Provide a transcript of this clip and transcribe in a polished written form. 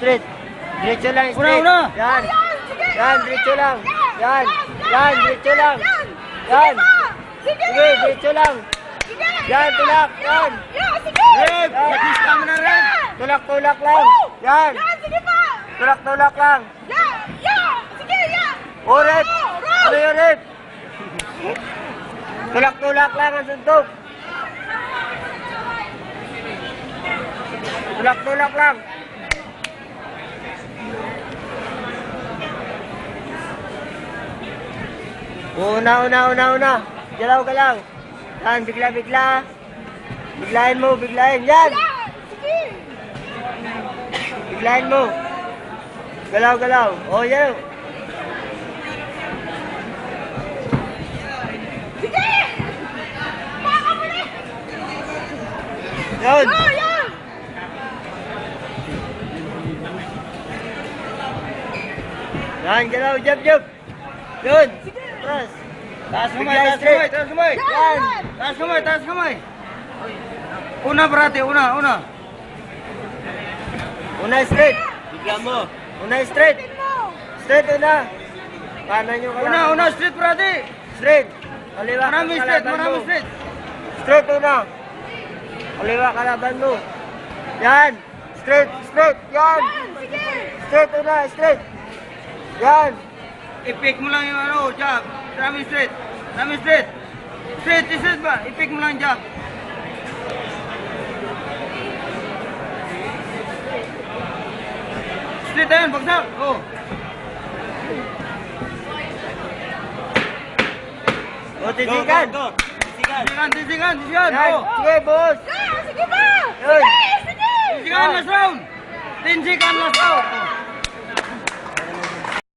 straight. Diretso lang, Una, straight. una. Yan. Yan, diretso lang. Yan. Yan, diretso lang. Yan. Sige, diretso lang. Yan, tulak. Yan. Red! Practice ka mo na, Red! Tulak-tulak lang. Yan. Tulak-tulak lang. Red. Ano yun, Red? Tulak-tulak lang ang suntok. Tulak-tulak lang. Una. Galaw. Yan, bigla. Biglayin mo. Yan. Biglayin mo. Galaw. O, yan. Yun. Yan, galaw. Jab. Yun. Taas. Taas kamay! Yan. Taas kamay! Una, brate, una! Una straight. Bigla mo! Una straight. Straight una. Kanan nyo kalaban. Una, straight, brate! Straight. Kaliwa Marami kalaban mo. straight! Straight una. Kaliwa kalaban mo. Yan. Straight. Yan. Straight. Yan. I-pick mo lang yung jab. Marami straight! Straight ba? I-pick mo lang jab. Straight na yun, bagsak! Oh! O, titigan. Tisigan! Yan. Oh! Sige, boss. Yun. Tisigan, last round! 10 seconds, last round! Oh.